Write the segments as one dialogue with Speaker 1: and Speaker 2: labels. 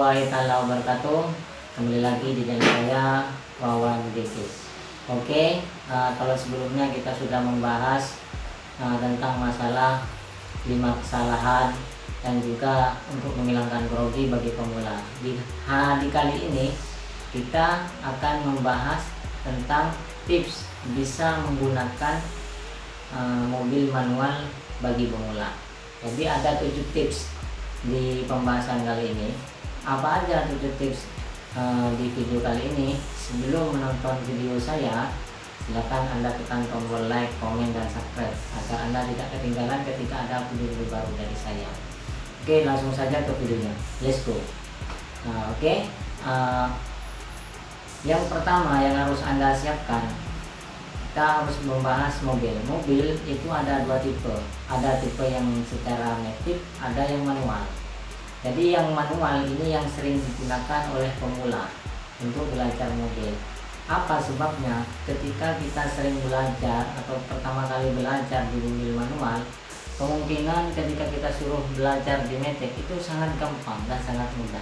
Speaker 1: warahmatullahi taala wabarakatuh. Kembali lagi di channel saya, Wawan Dekis. Oke, kalau sebelumnya kita sudah membahas tentang masalah 5 kesalahan dan juga untuk menghilangkan grogi bagi pemula. Di kali ini kita akan membahas tentang tips bisa menggunakan mobil manual bagi pemula. Jadi ada 7 tips di pembahasan kali ini. Apa aja 7 tips di video kali ini? Sebelum menonton video saya, silakan Anda tekan tombol like, komen, dan subscribe agar Anda tidak ketinggalan ketika ada video baru dari saya. Oke, langsung saja ke videonya. Let's go. Yang pertama yang harus Anda siapkan, kita harus membahas mobil. Mobil itu ada 2 tipe. Ada tipe yang secara matic, ada yang manual. Jadi yang manual ini yang sering digunakan oleh pemula untuk belajar mobil. Apa sebabnya? Ketika kita sering belajar atau pertama kali belajar di mobil manual, kemungkinan ketika kita suruh belajar di matic itu sangat gampang dan sangat mudah.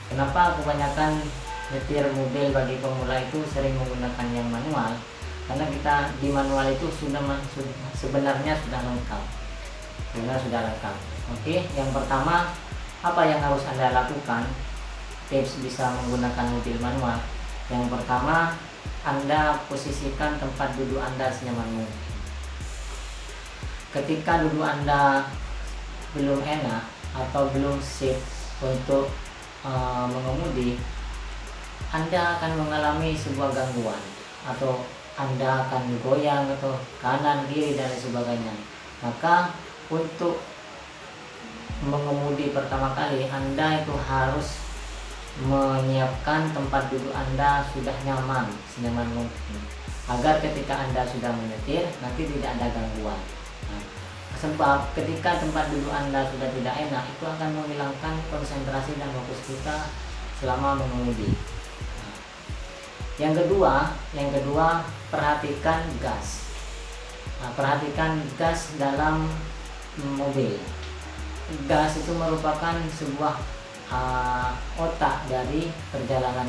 Speaker 1: Kenapa kebanyakan nyetir mobil bagi pemula itu sering menggunakan yang manual? Karena kita di manual itu sebenarnya sudah lengkap. Oke, yang pertama, apa yang harus Anda lakukan? Tips bisa menggunakan mobil manual. Yang pertama, Anda posisikan tempat duduk Anda senyaman mungkin. Ketika duduk Anda belum enak atau belum sip untuk mengemudi, Anda akan mengalami sebuah gangguan atau Anda akan goyang atau kanan kiri dan sebagainya. Maka untuk mengemudi pertama kali, Anda itu harus menyiapkan tempat duduk Anda sudah nyaman, senyaman mungkin, agar ketika Anda sudah menyetir nanti tidak ada gangguan. Sebab ketika tempat duduk Anda sudah tidak enak, itu akan menghilangkan konsentrasi dan fokus kita selama mengemudi. Yang kedua, perhatikan gas. Perhatikan gas dalam mobil. Gas itu merupakan sebuah otak dari perjalanan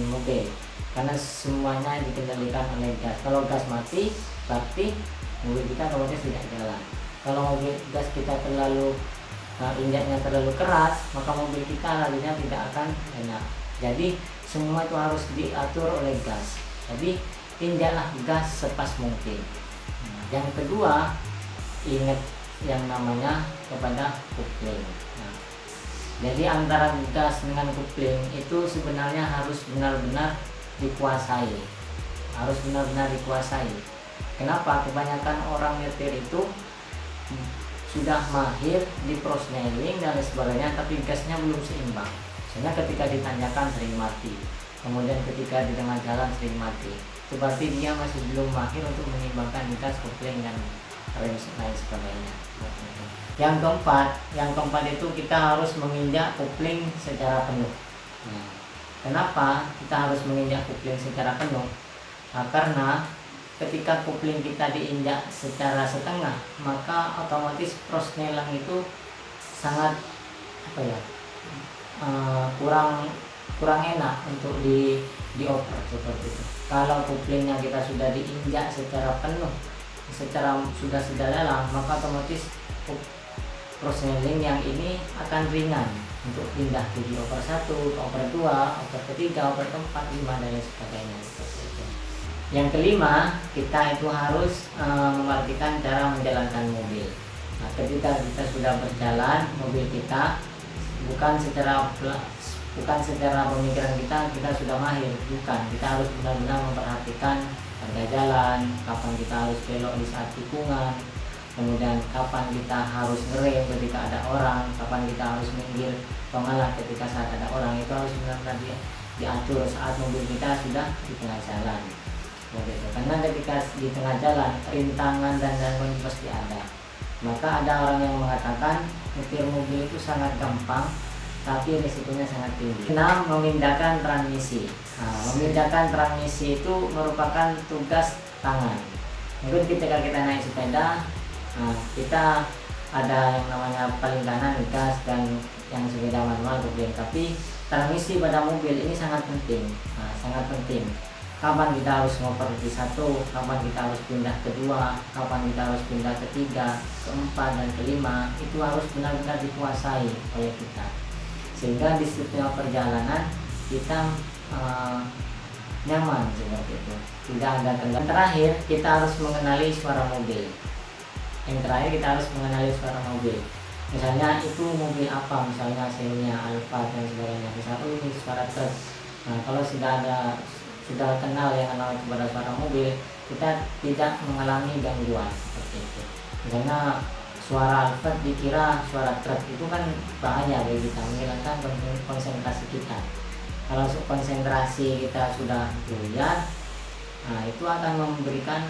Speaker 1: mobil, karena semuanya dikendalikan oleh gas. Kalau gas mati, berarti mobil kita otomatis tidak jalan. Kalau mobil gas kita terlalu injaknya terlalu keras, maka mobil kita lalunya tidak akan enak. Jadi semua itu harus diatur oleh gas. Jadi injaklah gas sepas mungkin. Yang kedua, ingat yang namanya kepada kopling. Jadi antara gas dengan kopling itu sebenarnya harus benar-benar dikuasai. Kenapa? Kebanyakan orang nyetir itu sudah mahir di prosneling dan sebagainya, tapi gasnya belum seimbang. Misalnya ketika ditanjakan sering mati, kemudian ketika di tengah jalan sering mati, itu berarti dia masih belum mahir untuk menyeimbangkan gas, kopling, dan lain sebagainya. Yang keempat itu kita harus menginjak kopling secara penuh. Kenapa kita harus menginjak kopling secara penuh? Karena ketika kopling kita diinjak secara setengah, maka otomatis prosnelang itu sangat kurang enak untuk dioper seperti itu. Kalau koplingnya kita sudah diinjak secara penuh, sudah dalam, maka otomatis prosneling yang ini akan ringan untuk pindah ke oper 1, oper 2, oper ketiga, oper keempat, 5, dan sebagainya. Yang kelima, kita itu harus memperhatikan cara menjalankan mobil. Ketika kita sudah berjalan, mobil kita bukan secara pemikiran kita sudah mahir, bukan. Kita harus benar-benar memperhatikan harga jalan, kapan kita harus belok di saat tikungan, kemudian kapan kita harus ngerem ketika ada orang, kapan kita harus minggir pengalah ketika saat ada orang. Itu harus benar-benar diatur saat mobil kita sudah di tengah jalan. Karena ketika di tengah jalan, rintangan dan gangguan pasti ada. Maka ada orang yang mengatakan nyetir mobil itu sangat gampang, tapi risikonya sangat tinggi. 6. Memindahkan transmisi. Memindahkan transmisi itu merupakan tugas tangan. Mungkin ketika kita naik sepeda, kita ada yang namanya paling kanan gas dan yang sepeda manual kemudian. Tapi transmisi pada mobil ini sangat penting, sangat penting. Kapan kita harus ngoper di satu, kapan kita harus pindah ke dua, kapan kita harus pindah ke tiga, keempat dan kelima, itu harus benar-benar dikuasai oleh kita, sehingga di setiap perjalanan kita nyaman seperti itu, tidak ada kendala. Terakhir kita harus mengenali suara mobil. Yang terakhir kita harus mengenali suara mobil. Misalnya itu mobil apa, misalnya Xenia, Alphard dan sebagainya. Misalnya ini suara truk. Nah, kalau sudah kenal yang namanya kepada suara mobil, kita tidak mengalami gangguan seperti itu. Misalnya suara Alphard dikira suara truk, itu kan bahaya bagi kita, menghilangkan konsentrasi kita. Kalau konsentrasi kita sudah buyar, nah itu akan memberikan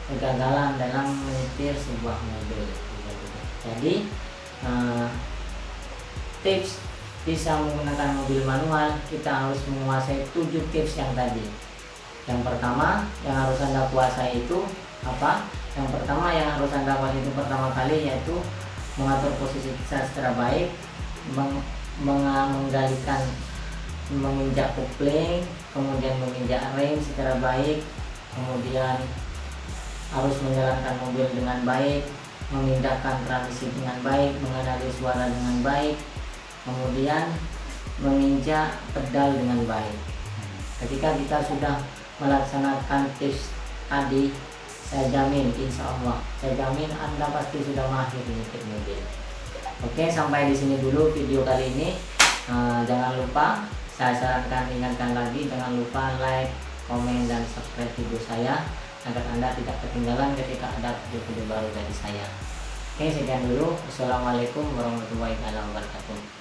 Speaker 1: kegagalan dalam menyetir sebuah mobil. Jadi tips bisa menggunakan mobil manual, kita harus menguasai 7 tips yang tadi. Yang pertama yang harus Anda kuasai itu apa? Yang pertama yang harus Anda kuasai itu pertama kali yaitu mengatur posisi kita secara baik, mengendalikan, menginjak kopling, kemudian menginjak rem secara baik, kemudian harus menjalankan mobil dengan baik, memindahkan transmisi dengan baik, mengenali suara dengan baik, kemudian menginjak pedal dengan baik. Ketika kita sudah melaksanakan tips tadi, saya jamin, insya Allah, saya jamin Anda pasti sudah mahir menyetir mobil. Oke, sampai di sini dulu video kali ini. Jangan lupa, saya sarankan, ingatkan lagi, jangan lupa like, komen, dan subscribe video saya agar Anda tidak ketinggalan ketika ada video baru dari saya. Oke, sekian dulu. Wassalamualaikum warahmatullahi wabarakatuh.